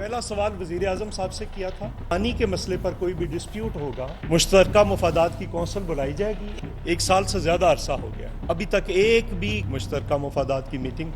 पहला सवाल वज़ीर आज़म साहब से किया था, पानी के मसले पर कोई भी डिस्प्यूट होगा मुश्तरका मुफादात की कौंसिल बुलाई जाएगी। 1 साल से ज़्यादा अरसा हो गया, अभी तक एक भी मुश्तरका मुफादात की मीटिंग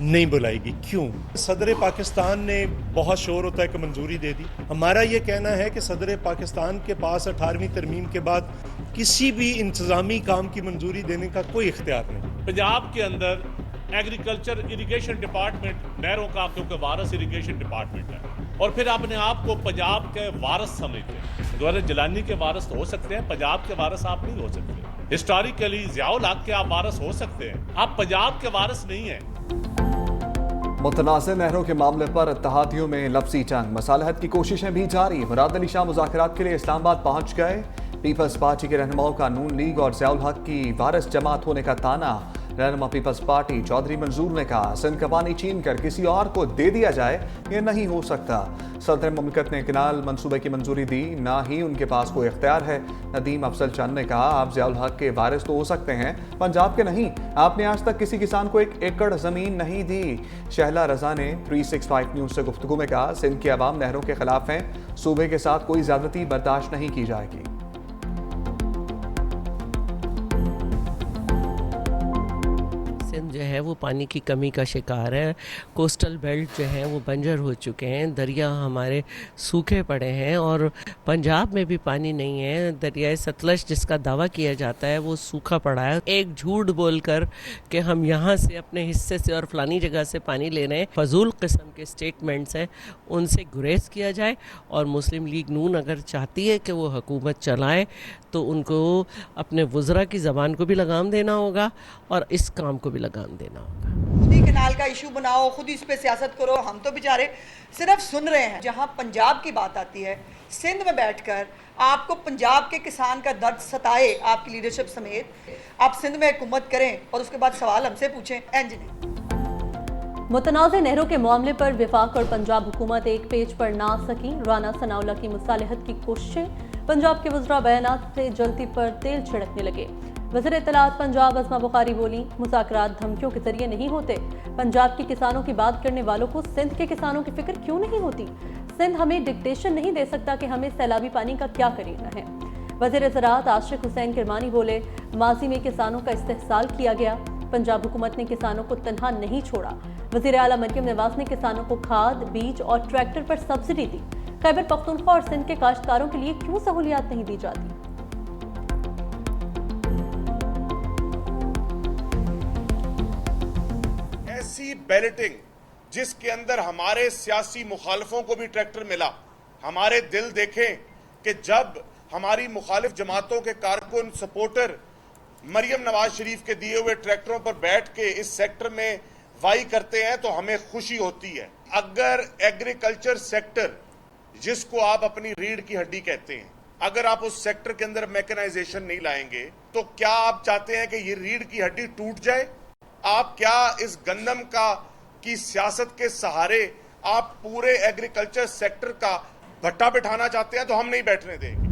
नहीं बुलाएगी। क्यों? सदर पाकिस्तान ने बहुत शोर होता है कि मंजूरी दे दी। हमारा ये कहना है कि सदर पाकिस्तान के पास 18वीं तरमीम के बाद किसी भी इंतज़ामी काम की मंजूरी देने का कोई इख्तियार नहीं। पंजाब के अंदर एग्रीकल्चर इरिगेशन डिपार्टमेंट नहरों का, क्योंकि वारस इरिगेशन डिपार्टमेंट है, और फिर अपने आप को पंजाब के वारस समझते हैं। दोबारा जलानी के वारस तो हो सकते हैं, पंजाब के वारस आप नहीं हो सकते। हिस्टोरिकली ज़ियाउल हक के आप वारस हो सकते हैं, आप पंजाब के वारस नहीं हैं। मुतनाज़ नहरों के मामले पर इत्तेहादियों में लफ्ज़ी जंग, मसालहत की कोशिशें भी जारी। मुराद अली शाह मुज़ाकरात के लिए इस्लामाबाद पहुंच गए। पीपल्स पार्टी के रहनुमाओं का नून लीग और ज़ियाउल हक की वारिस जमात होने का ताना। रहनुमा पीपल्स पार्टी चौधरी मंजूर ने कहा, सिंध का पानी छीन कर किसी और को दे दिया जाए, ये नहीं हो सकता। सदर मुमलिकत ने किनाल मंसूबे की मंजूरी दी, ना ही उनके पास कोई इख्तियार है। नदीम अफजल चंद ने कहा, आप ज़ियाउल हक के वारिस तो हो सकते हैं, पंजाब के नहीं। आपने आज तक किसी किसान को 1 एकड़ ज़मीन नहीं दी। शहला रजा ने 365 न्यूज़ से गुफ्तगू में कहा, सिंध के अवाम नहरों के खिलाफ हैं, सूबे के साथ कोई ज़्यादती बर्दाश्त नहीं की जाएगी। जो है वो पानी की कमी का शिकार है। कोस्टल बेल्ट जो है वो बंजर हो चुके हैं, दरिया हमारे सूखे पड़े हैं और पंजाब में भी पानी नहीं है। दरियाए सतलज जिसका दावा किया जाता है वो सूखा पड़ा है। एक झूठ बोलकर कि हम यहाँ से अपने हिस्से से और फलानी जगह से पानी ले रहे हैं, फजूल किस्म के स्टेटमेंट्स हैं, उनसे गुरेज किया जाए। और मुस्लिम लीग नून अगर चाहती है कि वो हुकूमत चलाए तो उनको अपने वज़रा की ज़बान को भी लगाम देना होगा और इस काम को भी लगाम देना होगा। खुद ही कनाल का इशू बनाओ, खुद ही इस पे सियासत करो। हम तो बेचारे सिर्फ सुन रहे हैं। जहाँ पंजाब की बात आती है, सिंध में बैठकर आपको पंजाब के किसान का दर्द सताए, आपकी लीडरशिप समेत, आप सिंध में हुकूमत करें और उसके बाद सवाल हमसे पूछें, इंज नहीं। मुतनाज़े नहरों के मामले पर वफाक और पंजाब हुकूमत एक पेज पर ना आ सकी। राना सनाउल्लाह की मुसालहत की कोशिशें, पंजाब के वज़रा बयानात से जलती पर तेल छिड़कने लगे। वज़ीर इत्तलात पंजाब अज़मा बुखारी बोली, मुज़ाकरात धमकियों के जरिए नहीं होते। पंजाब के किसानों की बात करने वालों को सिंध के किसानों की फिक्र क्यों नहीं होती? सिंध हमें डिक्टेशन नहीं दे सकता कि हमें सैलाबी पानी का क्या करना है। वज़ीर ज़राअत आशिक हुसैन किरमानी बोले, माजी में किसानों का इस्तेहसाल किया गया, पंजाब हुकूमत ने किसानों को तनहा नहीं छोड़ा। वज़ीर आला मरियम नवाज ने किसानों को खाद, बीज और ट्रैक्टर पर सब्सिडी दी। खैबर पख्तूनख्वा और सिंध के काश्तकारों के लिए क्यों सहूलियात नहीं दी जाती? ऐसी बैलेटिंग जिसके अंदर हमारे सियासी मुखालिफों को भी ट्रैक्टर मिला। हमारे दिल देखें कि जब हमारी मुखालिफ जमातों के कारकुन, सपोर्टर मरियम नवाज शरीफ के दिए हुए ट्रैक्टरों पर बैठ के इस सेक्टर में वाई करते हैं तो हमें खुशी होती है। अगर एग्रीकल्चर सेक्टर, जिसको आप अपनी रीढ़ की हड्डी कहते हैं, अगर आप उस सेक्टर के अंदर मैकेनाइजेशन नहीं लाएंगे तो क्या आप चाहते हैं कि ये रीढ़ की हड्डी टूट जाए? आप क्या इस गंदम की सियासत के सहारे आप पूरे एग्रीकल्चर सेक्टर का भट्टा बिठाना चाहते हैं? तो हम नहीं बैठने देंगे।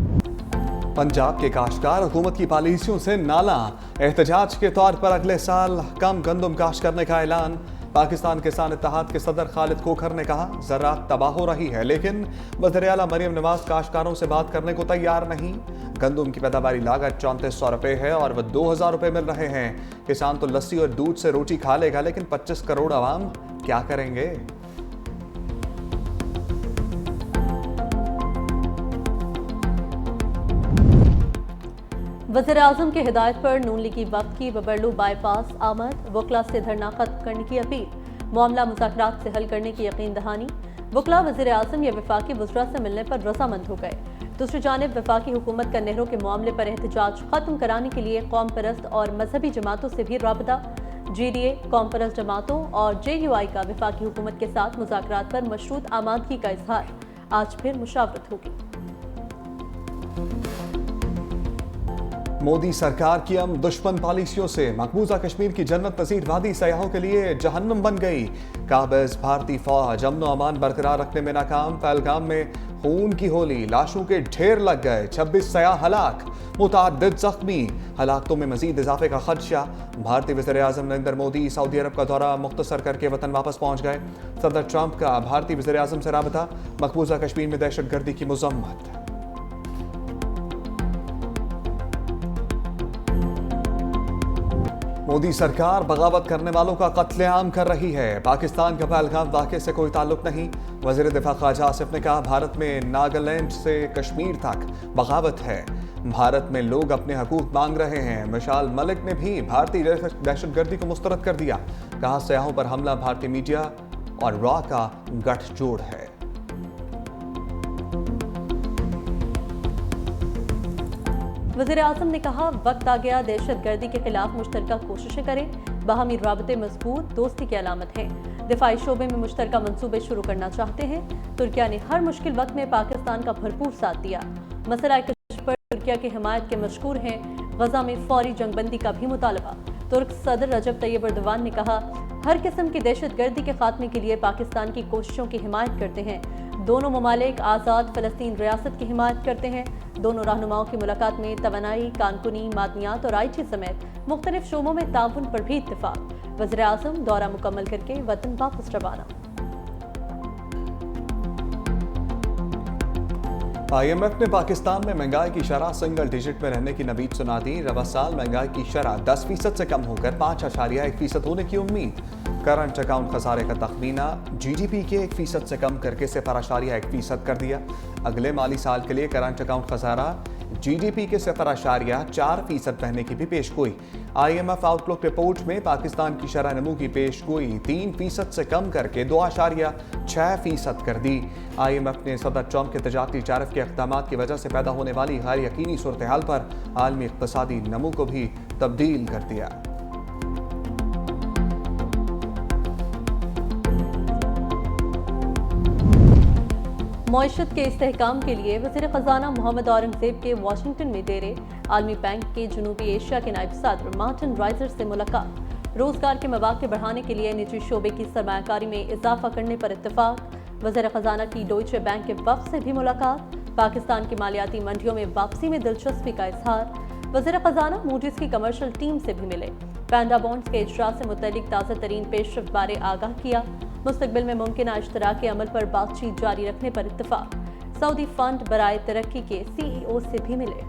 पंजाब के काश्तकार हुकूमत की पॉलिसियों से नाला, एहतजाज के तौर पर अगले साल कम गंदम काश्त करने का ऐलान। पाकिस्तान किसान इत्तेहाद के सदर खालिद खोखर ने कहा, ज़राअत तबाह हो रही है, लेकिन वज़ीर आला मरियम नवाज काश्तकारों से बात करने को तैयार नहीं। गंदम की पैदावारी लागत 3400 रुपये है और वह 2000 रुपये मिल रहे हैं। किसान तो लस्सी और दूध से रोटी खा लेगा, लेकिन 25 करोड़ आवाम क्या करेंगे? वज़ीर आज़म की हिदायत पर नून लीगी वक्त की बबरलू बाईपास आमद। वकला से धरना खत्म करने की अपील, मामला मुज़ाकरात से हल करने की यकीन दहानी। वकला वज़ीर आज़म या वफाकी वज़रा से मिलने पर रज़ामंद हो गए। दूसरी जानिब वफाकी हुकूमत का नहरों के मामले पर एहतजाज खत्म कराने के लिए कौम परस्त और मजहबी जमातों से भी राबता। GDA, कौम परस्त जमातों और JUI का वफाकी हुकूमत के साथ मुज़ाकरात पर मशरूत आमादगी का इजहार। आज फिर मुशावरत होगी। मोदी सरकार की हम दुश्मन पॉलिसियों से मकबूजा कश्मीर की जन्नत नज़ीर वादी सयाहों के लिए जहन्नम बन गई। काबिज भारतीय फौज अमन अमान बरकरार रखने में नाकाम। पहलगाम में खून की होली, लाशों के ढेर लग गए, 26 सयाह हलाक, मुतअद्दिद जख्मी, हलाकतों में मजीद इजाफे का खदशा। भारतीय वज़ीर-ए-आज़म नरेंद्र मोदी सऊदी अरब का दौरा मुख्तसर करके वतन वापस पहुंच गए। सदर ट्रंप का भारतीय वज़ीर-ए-आज़म से राबता, मकबूजा कश्मीर में दहशतगर्दी की मज़म्मत। मोदी सरकार बगावत करने वालों का कत्लेआम कर रही है, पाकिस्तान का पहलगाम वाक़े से कोई ताल्लुक नहीं। वज़ीर दिफा ख्वाजा आसिफ ने कहा, भारत में नागालैंड से कश्मीर तक बगावत है, भारत में लोग अपने हकूक़ मांग रहे हैं। मिशाल मलिक ने भी भारतीय दहशतगर्दी को मुस्तरद कर दिया, कहा सयाहों पर हमला भारतीय मीडिया और रॉ का गठजोड़ है। वज़ीर-ए-आज़म ने कहा, वक्त आ गया दहशतगर्दी के खिलाफ मुश्तरका कोशिशें करें, बाहमी राबते मजबूत दोस्ती की अलामत हैं। दिफाई शोबे में मुश्तरका मंसूबे शुरू करना चाहते हैं। तुर्किया ने हर मुश्किल वक्त में पाकिस्तान का भरपूर साथ दिया। मसला कश्मीर पर तुर्किया की हिमायत के मशकूर हैं। गजा में फौरी जंगबंदी का भी मुतालबा। तुर्क सदर रजब तैयब एर्दोगान ने कहा, हर किस्म की दहशतगर्दी के खात्मे के लिए पाकिस्तान की कोशिशों की हिमायत करते हैं। दोनों ममालिक आज़ाद फ़लस्तीन रियासत की हिमायत करते हैं। दोनों रहनुमाओं की मुलाकात में तवानाई, कानकुनी, मादनियात और IT समेत मुख्तलिफ शोबों में ताउन पर भी इत्तेफाक। वज़ीर-ए-आज़म दौरा मुकम्मल करके वतन वापस रवाना। IMF ने पाकिस्तान में महंगाई की शरह सिंगल डिजिट में रहने की नवीद सुना दी। रवा साल महंगाई की शरह 10% से कम होकर 5.1% होने की उम्मीद। करंट अकाउंट खसारे का तखमीना GDP के 1% से कम करके 0.1% कर दिया। अगले माली साल के लिए करंट अकाउंट खसारा GDP के 0.4% रहने की भी पेशगोई। IMF आउटलुक रिपोर्ट में पाकिस्तान की शरह नमू की पेशगोई 3% से कम करके 2.6% कर दी। IMF ने सदर ट्रंप के तजारती टैरिफ के इक़दामात की वजह से पैदा होने वाली गैर यकीनी सूरत हाल पर आलमी इक़्तिसादी नमू को भी तब्दील कर दिया। मईशत के इस्तेहकाम के लिए वज़ीर ख़ज़ाना मोहम्मद औरंगज़ेब के वाशिंगटन में डेरे। आलमी बैंक के जनूबी एशिया के नायब सदर मार्टिन राइजर से मुलाकात। रोजगार के मौक़े बढ़ाने के लिए निजी शोबे की सरमायाकारी में इजाफा करने पर इत्तफाक। वज़ीर ख़ज़ाना की डॉइचे बैंक के वफ़द से भी मुलाकात। पाकिस्तान की मालियाती मंडियों में वापसी में दिलचस्पी का इजहार। वज़ीर ख़ज़ाना मूडीज़ की कमर्शियल टीम से भी मिले। पैंडा बॉन्ड्स के इजरा से मुतल्लिक ताज़ा तरीन पेशरफ्त बारे आगाह किया। मुस्तकबिल में मुमकिन इश्तराकी अमल पर बातचीत जारी रखने पर इत्तफाक। सऊदी फंड बराए तरक्की के CEO से भी मिले।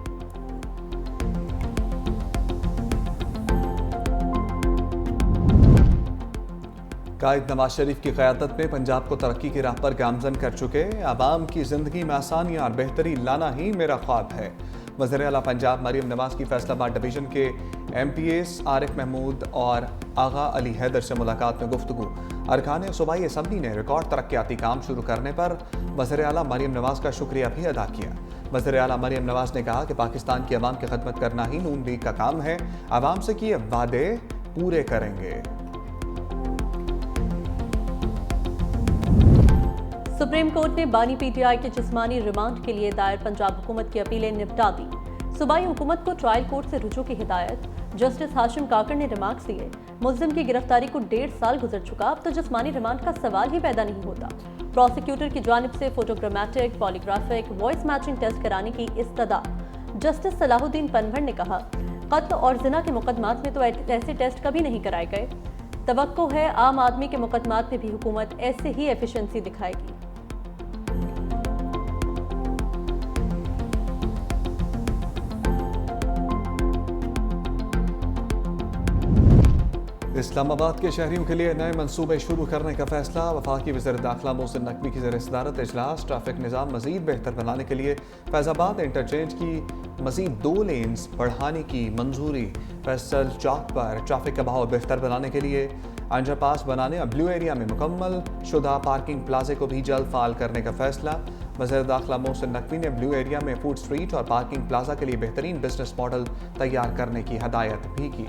कायद नवाज शरीफ की क़यादत में पंजाब को तरक्की की राह पर गामजन कर चुके आवाम की ज़िंदगी में आसानियाँ और बेहतरी लाना ही मेरा ख्वाब है। वज़ीर आला पंजाब मरियम नवाज की फैसलाबाद डिवीज़न के MPs आरिफ महमूद और आगा अली हैदर से मुलाकात में गुफ्तगू। अरकान सूबाई असम्बली ने रिकॉर्ड तरक्याती काम शुरू करने पर वज़ीर आला मरियम नवाज का शुक्रिया भी अदा किया। वज़ीर आला मरियम नवाज ने कहा कि पाकिस्तान की आवाम की खदमत करना ही नून लीग का काम है, आवाम से किए वादे पूरे करेंगे। सुप्रीम कोर्ट ने बानी PTI के जिस्मानी रिमांड के लिए दायर पंजाब हुकूमत की अपीलें निपटा दी। सूबाई हुकूमत को ट्रायल कोर्ट से रुजू की हिदायत। जस्टिस हाशिम काकर ने रिमार्क्स दिए, मुल्जिम की गिरफ्तारी को 1.5 साल गुजर चुका, अब तो जिस्मानी रिमांड का सवाल ही पैदा नहीं होता। प्रोसिक्यूटर की जानिब से photogrammetric, polygraphic, voice matching test कराने की इस्तदा। जस्टिस सलाहुद्दीन पनवर ने कहा, कत्ल और जिना के मुकदमात में तो ऐसे टेस्ट कभी नहीं कराए गए। तवक्को है आम आदमी के मुकदमात में भी हुकूमत ऐसे ही एफिशिएंसी दिखाएगी। इस्लामाबाद के शहरियों के लिए नए मंसूबे शुरू करने का फैसला। वफाकी वज़ीर दाखिला मोहसिन नकवी की ज़ेर-ए-सदारत इजलास। ट्रैफिक निज़ाम मज़ीद बेहतर बनाने के लिए फैज़ाबाद इंटरचेंज की मज़ीद 2 लेन्स बढ़ाने की मंजूरी। फैसल चौक पर ट्रैफिक का बहाव बेहतर बनाने के लिए अंडरपास बनाने और ब्लू एरिया में मुकम्मल शुदा पार्किंग प्लाजे को भी जल्द फाल करने का फैसला। वज़ीर दाखिला मोहसिन नकवी ने ब्लू एरिया में फूड स्ट्रीट और पार्किंग प्लाजा के लिए बेहतरीन बिजनेस मॉडल तैयार करने की हदायत भी की।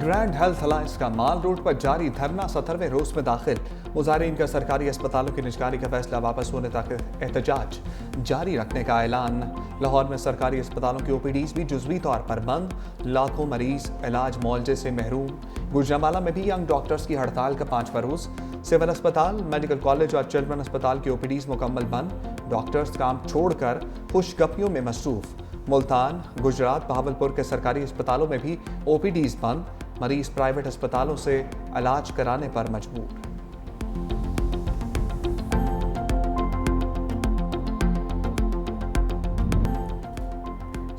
ग्रैंड हेल्थ अलायंस का माल रोड पर जारी धरना 17वें रोज में दाखिल। मुजाहिरीन का सरकारी अस्पतालों की निजकारी का फैसला वापस होने तक एहतजाज जारी रखने का ऐलान। लाहौर में सरकारी अस्पतालों की ओपीडीज भी जुज़वी तौर पर बंद, लाखों मरीज इलाज मुआवजे से महरूम। गुजरांवाला में भी यंग डॉक्टर्स की हड़ताल का 5वां रोज। सिविल अस्पताल, मेडिकल कॉलेज और चिल्ड्रन अस्पताल की ओपीडीज मुकम्मल बंद, डॉक्टर्स काम छोड़कर खुशगपियों में मसरूफ। मुल्तान, गुजरात, बहावलपुर के सरकारी अस्पतालों में भी ओपीडीज बंद, मरीज प्राइवेट अस्पतालों से इलाज कराने पर मजबूर।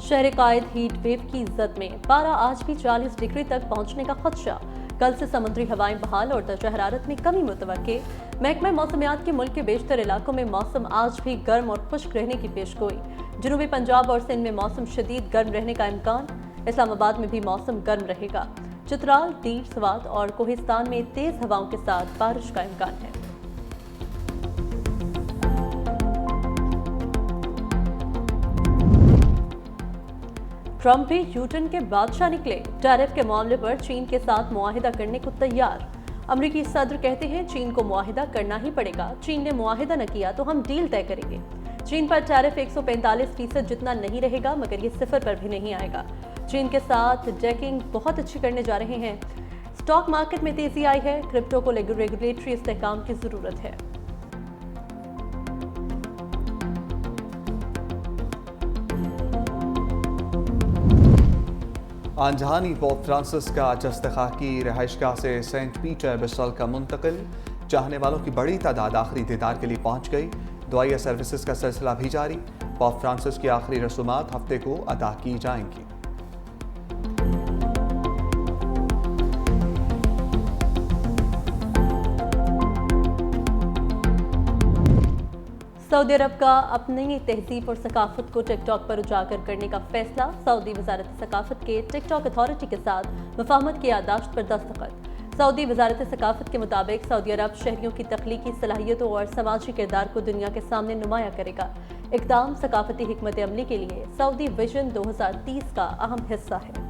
शहर कायद हीट वेव की जद में पारा आज भी 40 डिग्री तक पहुंचने का खदशा। कल से समुद्री हवाएं बहाल और दर्जा हरारत में कमी मुतवक्के। महकमा मौसमियात के मुल्क के बेशतर इलाकों में मौसम आज भी गर्म और खुश्क रहने की पेशगोई। जनूबी पंजाब और सिंध में मौसम शदीद गर्म रहने का इम्कान। इस्लामाबाद में भी मौसम गर्म रहेगा। चित्राल, दीर, स्वात और कोहिस्तान में तेज हवाओं के साथ बारिश का इम्कान है। ट्रंप भी यूटर्न के बादशाह निकले। टैरिफ के मामले पर चीन के साथ मुआहिदा करने को तैयार। अमरीकी सदर कहते हैं चीन को मुआहिदा करना ही पड़ेगा। चीन ने मुआहिदा न किया तो हम डील तय करेंगे। चीन पर टैरिफ 145% जितना नहीं रहेगा, मगर ये सिफर पर भी नहीं आएगा। चीन के साथ जैकिंग बहुत अच्छी करने जा रहे हैं। स्टॉक मार्केट में तेजी आई है। क्रिप्टो को रेगुलेटरी इस्तेहकाम की जरूरत है। आनजहानी पोप फ्रांसिस का जस्तखाकी रहायशगाह से सेंट पीटर बेसिलिका मुंतकिल। चाहने वालों की बड़ी तादाद आखिरी दीदार के लिए पहुंच गई। दुआया सर्विसेज का सिलसिला भी जारी। पोप फ्रांसिस की आखिरी रसूमात हफ्ते को अदा की जाएंगी। सऊदी अरब का अपनी तहजीब और सकाफत को टिकटॉक पर उजागर करने का फैसला। सऊदी वजारत सकाफत के टिकटॉक अथॉरिटी के साथ मुफाहमत की याददाश्त पर दस्तखत। सऊदी वजारत सकाफत के मुताबिक सऊदी अरब शहरियों की तख्लीकी सलाहियतों और समाजी किरदार को दुनिया के सामने नुमाया करेगा। इक़दाम सकाफती हिकमत अमली के लिए सऊदी विजन 2030 का अहम हिस्सा है।